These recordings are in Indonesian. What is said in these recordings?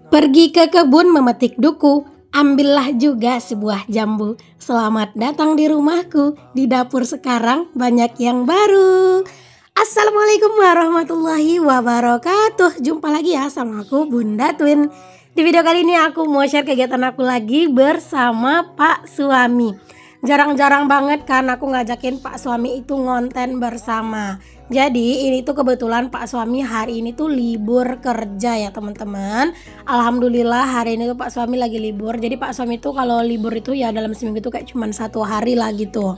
Pergi ke kebun memetik duku, ambillah juga sebuah jambu. Selamat datang di rumahku, di dapur sekarang banyak yang baru. Assalamualaikum warahmatullahi wabarakatuh. Jumpa lagi ya sama aku Bunda Twin. Di video kali ini aku mau share kegiatan aku lagi bersama Pak Suami. Jarang-jarang banget kan aku ngajakin Pak Suami itu ngonten bersama. Jadi ini tuh kebetulan Pak Suami hari ini tuh libur kerja ya teman-teman. Alhamdulillah hari ini tuh Pak Suami lagi libur. Jadi Pak Suami tuh kalau libur itu ya dalam seminggu tuh kayak cuman 1 hari lah gitu.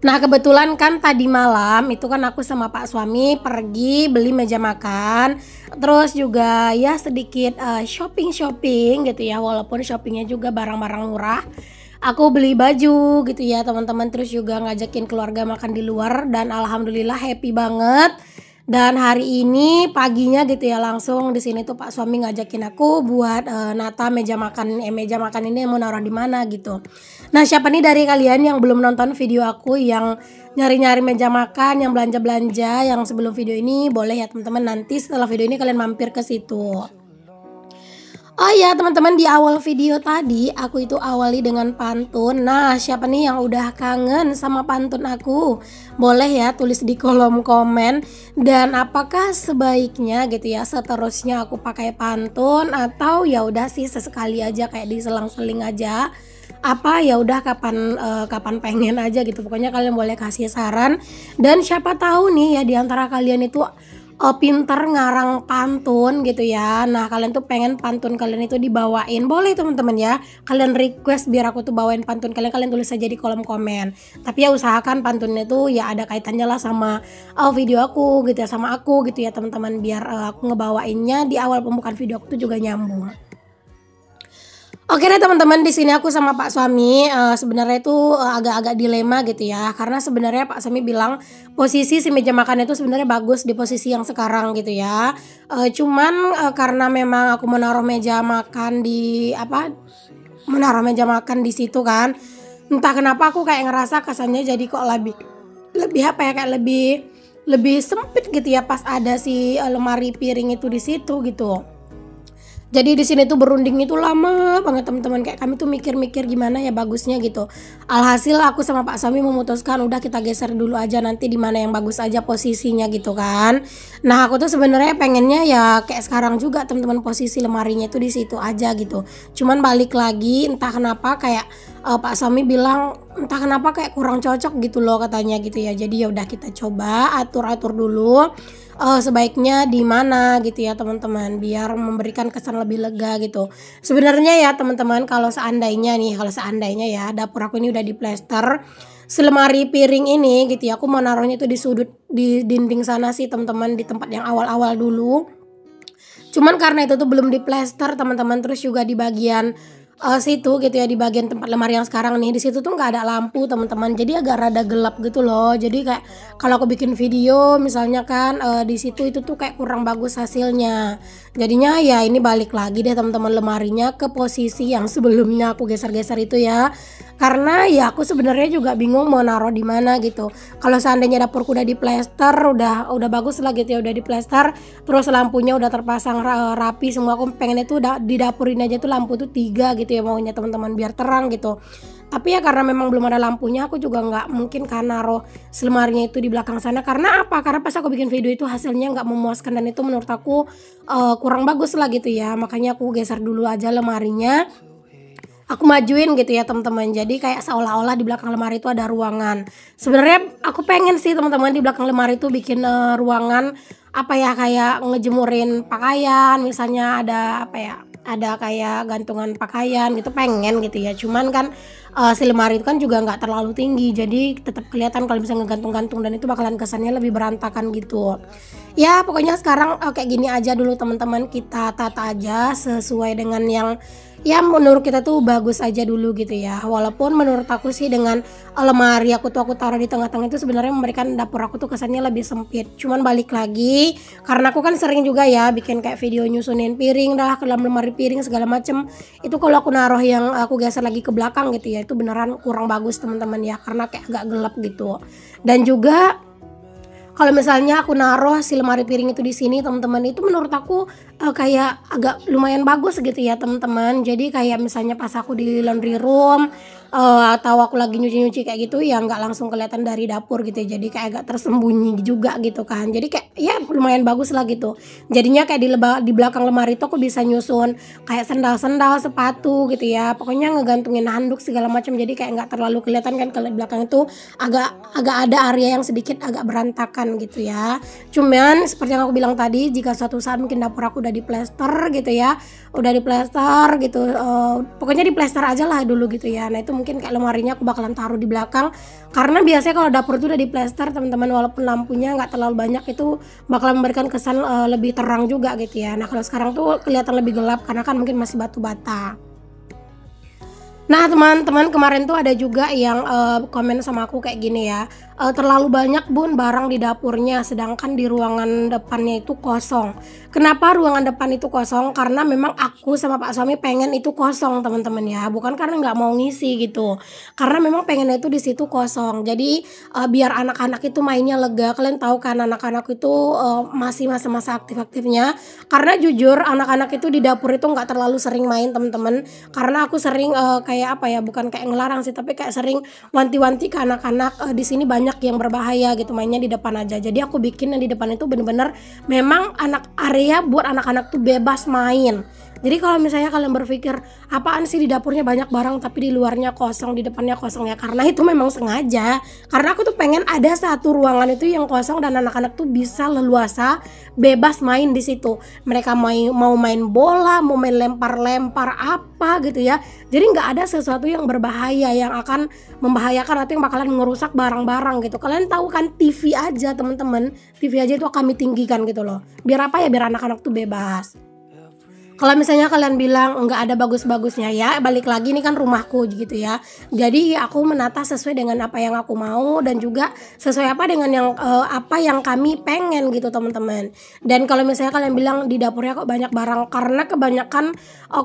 Nah kebetulan kan tadi malam itu kan aku sama Pak Suami pergi beli meja makan. Terus juga ya sedikit shopping gitu ya. Walaupun shoppingnya juga barang-barang murah. Aku beli baju gitu ya teman-teman, terus juga ngajakin keluarga makan di luar dan alhamdulillah happy banget. Dan hari ini paginya gitu ya langsung di sini tuh Pak Suami ngajakin aku buat nata meja makan. Meja makan ini mau naruh di mana gitu. Nah, siapa nih dari kalian yang belum nonton video aku yang nyari-nyari meja makan, yang belanja-belanja yang sebelum video ini, boleh ya teman-teman, nanti setelah video ini kalian mampir ke situ. Oh ya teman-teman, di awal video tadi aku itu awali dengan pantun. Nah siapa nih yang udah kangen sama pantun aku? Boleh ya tulis di kolom komen. Dan apakah sebaiknya gitu ya seterusnya aku pakai pantun atau ya udah sih sesekali aja kayak diselang-seling aja? Apa ya udah kapan pengen aja gitu. Pokoknya kalian boleh kasih saran. Dan siapa tahu nih ya di antara kalian itu pinter ngarang pantun gitu ya. Nah kalian tuh pengen pantun kalian itu dibawain, boleh teman-teman ya. Kalian request biar aku tuh bawain pantun kalian tulis aja di kolom komen. Tapi ya usahakan pantunnya tuh ya ada kaitannya lah sama video aku gitu ya, sama aku gitu ya teman-teman, biar aku ngebawainnya di awal pembukaan video aku tuh juga nyambung. Oke deh teman-teman, di sini aku sama Pak Suami sebenarnya itu agak-agak dilema gitu ya. Karena sebenarnya Pak Suami bilang posisi si meja makan itu sebenarnya bagus di posisi yang sekarang gitu ya. Cuman karena memang aku menaruh meja makan di situ kan. Entah kenapa aku kayak ngerasa kesannya jadi kok lebih apa ya, kayak lebih sempit gitu ya pas ada si lemari piring itu di situ gitu. Jadi di sini tuh berunding itu lama banget teman-teman, kayak kami tuh mikir-mikir gimana ya bagusnya gitu. Alhasil aku sama Pak Sami memutuskan udah kita geser dulu aja nanti di mana yang bagus aja posisinya gitu kan. Nah, aku tuh sebenarnya pengennya ya kayak sekarang juga teman-teman, posisi lemarinya itu di situ aja gitu. Cuman balik lagi entah kenapa kayak Pak Sami bilang entah kenapa kayak kurang cocok gitu loh katanya gitu ya. Jadi ya udah kita coba atur-atur dulu. Sebaiknya di mana gitu ya teman-teman, biar memberikan kesan lebih lega gitu. Sebenarnya ya teman-teman, kalau seandainya ya dapur aku ini udah diplester, selemari piring ini gitu ya aku mau naruhnya itu di sudut di dinding sana sih teman-teman, di tempat yang awal-awal dulu. Cuman karena itu tuh belum diplester teman-teman, terus juga di bagian situ gitu ya, di bagian tempat lemari yang sekarang nih, di situ tuh nggak ada lampu teman-teman, jadi agak rada gelap gitu loh. Jadi kayak kalau aku bikin video misalnya kan di situ itu tuh kayak kurang bagus hasilnya. Jadinya ya ini balik lagi deh teman-teman lemarinya ke posisi yang sebelumnya aku geser-geser itu ya. Karena ya aku sebenarnya juga bingung mau naruh di mana gitu. Kalau seandainya dapurku udah diplester, udah bagus lah gitu ya, udah diplester, terus lampunya udah terpasang rapi semua, aku pengen itu di dapurin aja tuh lampu tuh 3 gitu ya maunya teman-teman, biar terang gitu. Tapi ya karena memang belum ada lampunya, aku juga nggak mungkin kan naruh selemarinya itu di belakang sana. Karena apa? Karena pas aku bikin video itu hasilnya nggak memuaskan dan itu menurut aku kurang bagus lah gitu ya. Makanya aku geser dulu aja lemarinya, aku majuin gitu ya teman-teman. Jadi kayak seolah-olah di belakang lemari itu ada ruangan. Sebenarnya aku pengen sih teman-teman di belakang lemari itu bikin ruangan apa ya, kayak ngejemurin pakaian, misalnya ada apa ya, ada kayak gantungan pakaian gitu, pengen gitu ya. Cuman kan si lemari itu kan juga nggak terlalu tinggi, jadi tetap kelihatan kalau misalnya ngegantung-gantung dan itu bakalan kesannya lebih berantakan gitu. Ya pokoknya sekarang kayak gini aja dulu teman-teman, kita tata aja sesuai dengan yang ya menurut kita tuh bagus aja dulu gitu ya. Walaupun menurut aku sih dengan lemari aku taruh di tengah-tengah itu sebenarnya memberikan dapur aku tuh kesannya lebih sempit. Cuman balik lagi karena aku kan sering juga ya bikin kayak video nyusunin piring dah ke dalam lemari piring segala macem. Itu kalau aku naruh yang aku geser lagi ke belakang gitu ya, itu beneran kurang bagus teman-teman ya, karena kayak agak gelap gitu. Dan juga Kalau misalnya aku naruh si lemari piring itu di sini teman-teman, itu menurut aku kayak agak lumayan bagus gitu ya teman-teman. Jadi kayak misalnya pas aku di laundry room atau aku lagi nyuci-nyuci kayak gitu ya nggak langsung kelihatan dari dapur gitu ya. Jadi kayak agak tersembunyi juga gitu kan. Jadi kayak ya lumayan bagus lah gitu. Jadinya kayak di belakang lemari itu aku bisa nyusun kayak sendal-sendal, sepatu gitu ya. Pokoknya ngegantungin handuk segala macam. Jadi kayak nggak terlalu kelihatan kan kalau di belakang itu agak ada area yang sedikit agak berantakan gitu ya. Cuman seperti yang aku bilang tadi, jika suatu saat mungkin dapur aku udah diplester gitu ya, udah diplester gitu, pokoknya diplester aja lah dulu gitu ya. Nah itu mungkin kayak lemarinya aku bakalan taruh di belakang, karena biasanya kalau dapur itu udah diplester teman-teman, walaupun lampunya nggak terlalu banyak itu bakal memberikan kesan lebih terang juga gitu ya. Nah kalau sekarang tuh kelihatan lebih gelap karena kan mungkin masih batu bata. Nah teman-teman, kemarin tuh ada juga yang komen sama aku kayak gini ya, terlalu banyak bun barang di dapurnya sedangkan di ruangan depannya itu kosong. Kenapa ruangan depan itu kosong? Karena memang aku sama pak suami pengen itu kosong teman-teman ya, bukan karena nggak mau ngisi gitu, karena memang pengennya itu di situ kosong. Jadi biar anak-anak itu mainnya lega. Kalian tahu kan anak-anak itu masih masa-masa aktif-aktifnya, karena jujur anak-anak itu di dapur itu nggak terlalu sering main teman-teman, karena aku sering kayak apa ya, bukan kayak ngelarang sih, tapi kayak sering wanti-wanti ke anak-anak di sini banyak yang berbahaya gitu, mainnya di depan aja. Jadi aku bikin yang di depan itu bener-bener memang area buat anak-anak tuh bebas main. Jadi kalau misalnya kalian berpikir apaan sih di dapurnya banyak barang tapi di luarnya kosong, di depannya kosong, ya karena itu memang sengaja. Karena aku tuh pengen ada satu ruangan itu yang kosong dan anak-anak tuh bisa leluasa bebas main di situ. Mereka mau main bola, mau main lempar-lempar apa gitu ya. Jadi nggak ada sesuatu yang berbahaya yang akan membahayakan atau yang bakalan ngerusak barang-barang gitu. Kalian tahu kan TV aja teman-teman, TV aja itu kami tinggikan gitu loh. Biar apa ya? Biar anak-anak tuh bebas. Kalau misalnya kalian bilang nggak ada bagus-bagusnya, ya balik lagi ini kan rumahku gitu ya. Jadi aku menata sesuai dengan apa yang aku mau dan juga sesuai apa dengan yang apa yang kami pengen gitu teman-teman. Dan kalau misalnya kalian bilang di dapurnya kok banyak barang, karena kebanyakan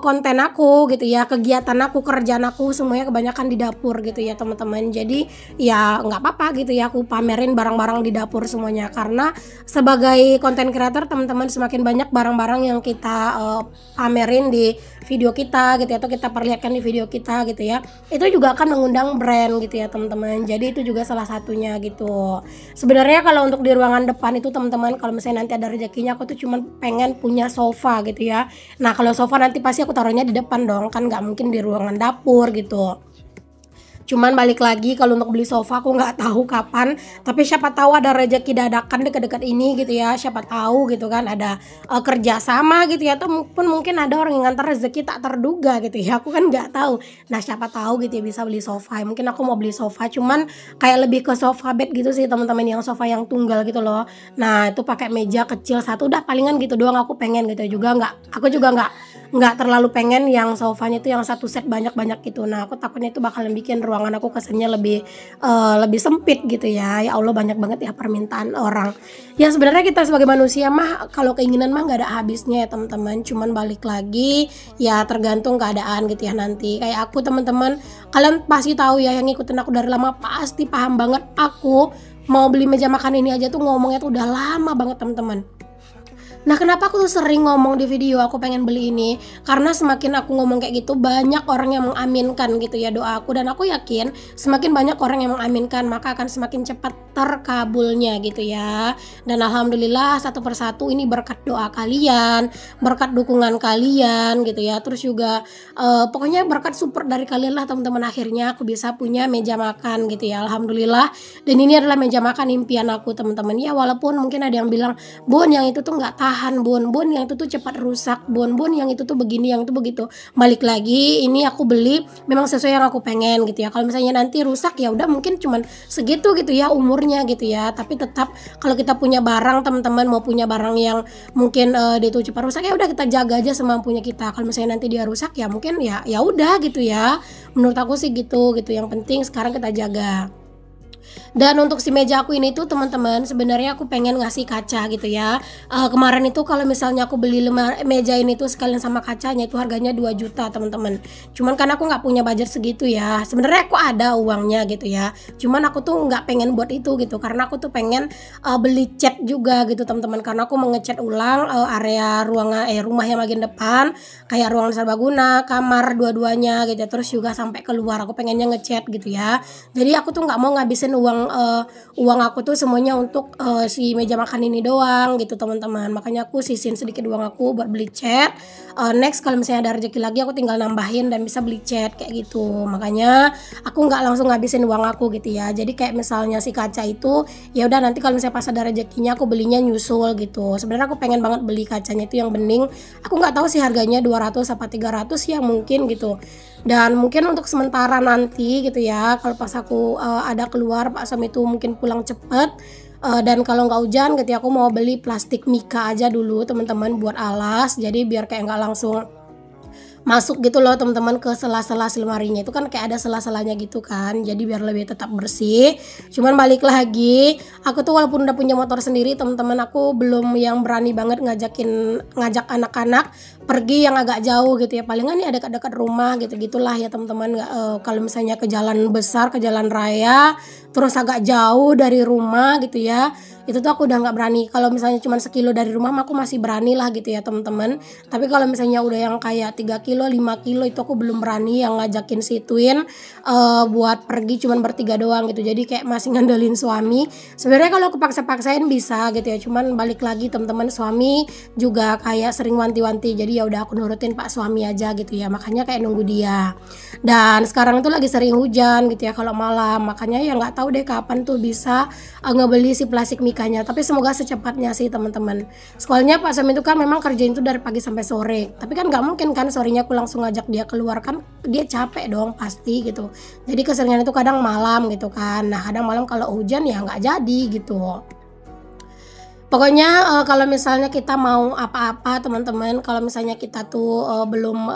konten aku gitu ya, kegiatan aku, kerjaan aku semuanya kebanyakan di dapur gitu ya teman-teman. Jadi ya nggak apa-apa gitu ya aku pamerin barang-barang di dapur semuanya, karena sebagai konten creator teman-teman, semakin banyak barang-barang yang kita pamerin di video kita gitu ya, atau kita perlihatkan di video kita gitu ya, itu juga akan mengundang brand gitu ya teman-teman. Jadi itu juga salah satunya gitu. Sebenarnya kalau untuk di ruangan depan itu teman-teman, kalau misalnya nanti ada rezekinya, aku tuh cuman pengen punya sofa gitu ya. Nah kalau sofa nanti pasti aku taruhnya di depan dong, kan nggak mungkin di ruangan dapur gitu. Cuman balik lagi, kalau untuk beli sofa aku nggak tahu kapan, tapi siapa tahu ada rezeki dadakan dekat-dekat ini gitu ya, siapa tahu gitu kan ada kerja sama gitu ya, atau mungkin ada orang yang ngantar rezeki tak terduga gitu ya, aku kan nggak tahu. Nah siapa tahu gitu ya bisa beli sofa. Mungkin aku mau beli sofa, cuman kayak lebih ke sofa bed gitu sih teman-teman, yang sofa yang tunggal gitu loh. Nah itu pakai meja kecil satu, udah palingan gitu doang aku pengen gitu juga. Aku juga nggak terlalu pengen yang sofanya itu yang satu set banyak-banyak gitu. Nah aku takutnya itu bakalan bikin ruangan aku kesannya lebih sempit gitu ya. Ya Allah, banyak banget ya permintaan orang. Ya sebenarnya kita sebagai manusia mah kalau keinginan mah nggak ada habisnya ya teman-teman. Cuman balik lagi ya tergantung keadaan gitu ya nanti. Kayak aku teman-teman, kalian pasti tahu ya, yang ngikutin aku dari lama pasti paham banget, aku mau beli meja makan ini aja tuh ngomongnya tuh udah lama banget teman-teman. Nah kenapa aku tuh sering ngomong di video aku pengen beli ini, karena semakin aku ngomong kayak gitu banyak orang yang mengaminkan gitu ya doa aku, dan aku yakin semakin banyak orang yang mengaminkan maka akan semakin cepat terkabulnya gitu ya. Dan alhamdulillah satu persatu ini berkat doa kalian, berkat dukungan kalian gitu ya, terus juga pokoknya berkat support dari kalian lah teman-teman, akhirnya aku bisa punya meja makan gitu ya, alhamdulillah. Dan ini adalah meja makan impian aku teman-teman ya, walaupun mungkin ada yang bilang bun yang itu tuh nggak tahan, bun yang itu tuh cepat rusak, bun yang itu tuh begini, yang itu begitu. Balik lagi, ini aku beli memang sesuai yang aku pengen gitu ya. Kalau misalnya nanti rusak ya udah mungkin cuman segitu gitu ya umurnya gitu ya, tapi tetap kalau kita punya barang teman-teman, mau punya barang yang mungkin dia tuh cepat rusak, ya udah kita jaga aja semampunya kita. Kalau misalnya nanti dia rusak ya mungkin ya udah gitu ya, menurut aku sih gitu yang penting sekarang kita jaga. Dan untuk si meja aku ini tuh teman-teman, sebenarnya aku pengen ngasih kaca gitu ya. Kemarin itu kalau misalnya aku beli meja ini tuh sekalian sama kacanya itu harganya 2 juta teman-teman. Cuman karena aku nggak punya budget segitu ya. Sebenarnya aku ada uangnya gitu ya. Cuman aku tuh nggak pengen buat itu gitu, karena aku tuh pengen beli cat juga gitu teman-teman. Karena aku mau ngecat ulang area rumah yang bagian depan, kayak ruangan serbaguna, kamar dua-duanya gitu. Terus juga sampai keluar aku pengennya ngecat gitu ya. Jadi aku tuh nggak mau ngabisin uang aku tuh semuanya untuk si meja makan ini doang gitu teman-teman. Makanya aku sisin sedikit uang aku buat beli cat. Next kalau misalnya ada rezeki lagi aku tinggal nambahin dan bisa beli cat kayak gitu. Makanya aku nggak langsung ngabisin uang aku gitu ya. Jadi kayak misalnya si kaca itu ya udah nanti kalau misalnya pas ada rezekinya aku belinya nyusul gitu. Sebenarnya aku pengen banget beli kacanya itu yang bening. Aku nggak tahu sih harganya 200 apa 300 ya mungkin gitu. Dan mungkin untuk sementara nanti gitu ya, kalau pas aku ada keluar Pak Sam itu mungkin pulang cepet, dan kalau nggak hujan gitu ya, aku mau beli plastik mika aja dulu teman-teman buat alas, jadi biar kayak nggak langsung masuk gitu loh teman-teman ke sela-sela lemarinya. Itu kan kayak ada sela-selanya gitu kan, jadi biar lebih tetap bersih. Cuman balik lagi, aku tuh walaupun udah punya motor sendiri teman-teman, aku belum yang berani banget ngajak anak-anak pergi yang agak jauh gitu ya. Palingan nih ada dekat-dekat rumah gitu gitulah ya teman-teman. Kalau misalnya ke jalan besar, ke jalan raya terus agak jauh dari rumah gitu ya, itu tuh aku udah nggak berani. Kalau misalnya cuma 1 kilo dari rumah aku masih berani lah gitu ya teman-teman. Tapi kalau misalnya udah yang kayak 3 kilo 5 kilo itu aku belum berani yang ngajakin si Twin buat pergi cuman bertiga doang gitu. Jadi kayak masih ngandelin suami. Sebenarnya kalau aku paksa-paksain bisa gitu ya, cuman balik lagi teman-teman, suami juga kayak sering wanti-wanti. Jadi ya udah aku nurutin pak suami aja gitu ya, makanya kayak nunggu dia. Dan sekarang itu lagi sering hujan gitu ya kalau malam, makanya ya nggak tahu deh kapan tuh bisa ngebeli si plastik mikanya. Tapi semoga secepatnya sih teman-teman. Soalnya Pak Sam itu kan memang kerjain tuh dari pagi sampai sore, tapi kan nggak mungkin kan sorenya aku langsung ngajak dia keluar, kan dia capek dong pasti gitu. Jadi keseringan itu kadang malam gitu kan. Nah kadang malam kalau hujan ya nggak jadi gitu. Pokoknya kalau misalnya kita mau apa-apa teman-teman, kalau misalnya kita tuh belum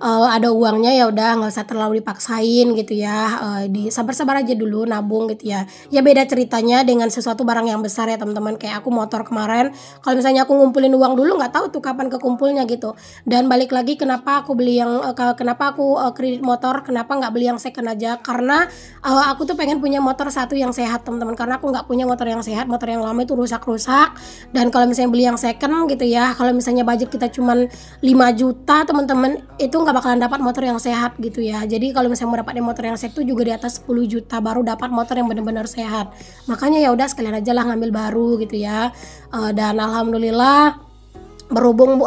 ada uangnya, ya udah nggak usah terlalu dipaksain gitu ya, di sabar-sabar aja dulu nabung gitu ya. Ya beda ceritanya dengan sesuatu barang yang besar ya teman-teman, kayak aku motor kemarin, kalau misalnya aku ngumpulin uang dulu nggak tahu tuh kapan kekumpulnya gitu. Dan balik lagi kenapa aku beli yang kenapa aku kredit motor, kenapa nggak beli yang second aja, karena aku tuh pengen punya motor satu yang sehat teman-teman, karena aku nggak punya motor yang sehat, motor yang lama itu rusak-rusak. Dan kalau misalnya beli yang second gitu ya, kalau misalnya budget kita cuman 5 juta teman-teman, itu nggak bakalan dapat motor yang sehat gitu ya. Jadi kalau misalnya mau dapat motor yang sehat itu juga di atas 10 juta baru dapat motor yang benar-benar sehat. Makanya ya udah sekalian aja lah ngambil baru gitu ya. Dan alhamdulillah berhubung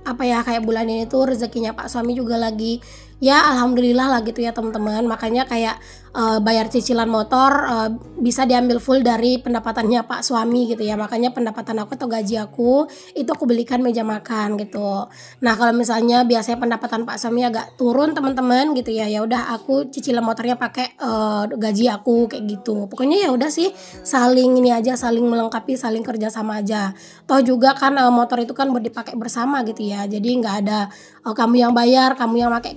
kayak bulan ini tuh rezekinya Pak suami juga lagi ya alhamdulillah lah gitu ya teman-teman. Makanya kayak bayar cicilan motor bisa diambil full dari pendapatannya Pak suami gitu ya. Makanya pendapatan aku atau gaji aku itu aku belikan meja makan gitu. Nah kalau misalnya biasanya pendapatan Pak suami agak turun teman-teman gitu ya, ya udah aku cicilan motornya pakai gaji aku kayak gitu. Pokoknya ya udah sih, saling ini aja, saling melengkapi, saling kerja sama aja. Toh juga kan motor itu kan buat dipakai bersama gitu ya. Jadi nggak ada kamu yang bayar, kamu yang pakai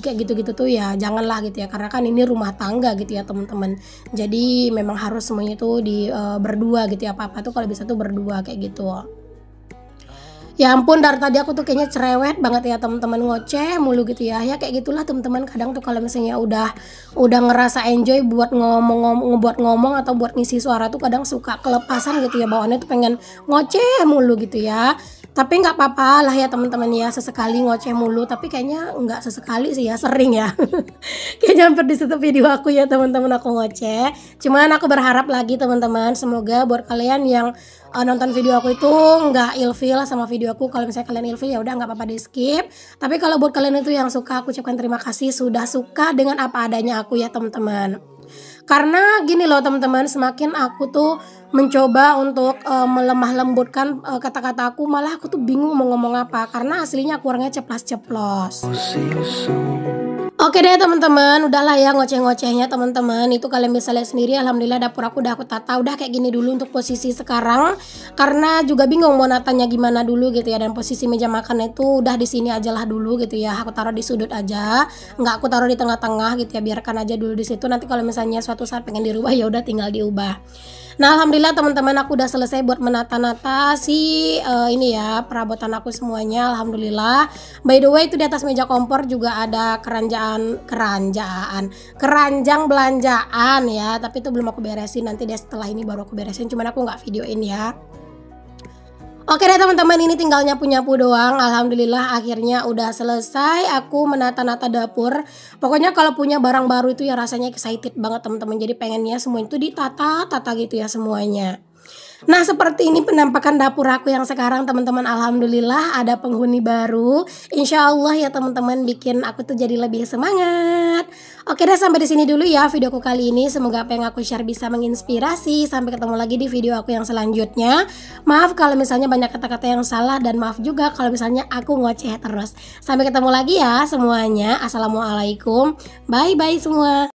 kayak gitu-gitu tuh ya janganlah gitu ya, karena kan ini rumah tangga gitu ya teman-teman. Jadi memang harus semuanya tuh berdua gitu ya, apa-apa tuh kalau bisa tuh berdua kayak gitu. Ya ampun, dari tadi aku tuh kayaknya cerewet banget ya teman-teman, ngoceh mulu gitu ya. Ya kayak gitulah teman-teman, kadang tuh kalau misalnya udah ngerasa enjoy buat ngomong atau buat ngisi suara tuh kadang suka kelepasan gitu ya, bawaannya tuh pengen ngoceh mulu gitu ya. Tapi nggak apa-apa lah ya teman-teman ya, sesekali ngoceh mulu, tapi kayaknya nggak sesekali sih ya, sering ya. Kayaknya hampir di satu video aku ya teman-teman aku ngoceh. Cuman aku berharap lagi teman-teman, semoga buat kalian yang nonton video aku itu nggak ilfil sama video aku. Kalau misalnya kalian ilfil ya udah nggak apa-apa, di skip. Tapi kalau buat kalian itu yang suka, aku ucapkan terima kasih sudah suka dengan apa adanya aku ya teman-teman. Karena gini loh teman-teman, semakin aku tuh mencoba untuk melemah lembutkan kata-kata aku, malah aku tuh bingung mau ngomong apa, karena aslinya aku orangnya ceplas-ceplos. Oke deh teman-teman, udahlah ya ngoceh-ngocehnya teman-teman. Itu kalian bisa lihat sendiri, alhamdulillah dapur aku udah aku tata. Udah kayak gini dulu untuk posisi sekarang. Karena juga bingung mau natanya gimana dulu gitu ya. Dan posisi meja makan itu udah di sini aja lah dulu gitu ya. Aku taruh di sudut aja, nggak aku taruh di tengah-tengah gitu ya. Biarkan aja dulu di situ. Nanti kalau misalnya suatu saat pengen dirubah ya udah tinggal diubah. Nah, alhamdulillah teman-teman aku udah selesai buat menata-nata ini ya, perabotan aku semuanya alhamdulillah. By the way, itu di atas meja kompor juga ada keranjang belanjaan ya, tapi itu belum aku beresin, nanti deh setelah ini baru aku beresin, cuman aku nggak videoin ya. Oke deh teman-teman, ini tinggal nyapu-nyapu doang. Alhamdulillah akhirnya udah selesai aku menata-nata dapur. Pokoknya kalau punya barang baru itu ya rasanya excited banget teman-teman. Jadi pengennya semua itu ditata-tata gitu ya semuanya. Nah, seperti ini penampakan dapur aku yang sekarang teman-teman. Alhamdulillah ada penghuni baru. Insya Allah ya teman-teman, bikin aku tuh jadi lebih semangat. Oke deh, sampai di sini dulu ya videoku kali ini. Semoga apa yang aku share bisa menginspirasi. Sampai ketemu lagi di video aku yang selanjutnya. Maaf kalau misalnya banyak kata-kata yang salah, dan maaf juga kalau misalnya aku ngoceh terus. Sampai ketemu lagi ya semuanya. Assalamualaikum. Bye bye semua.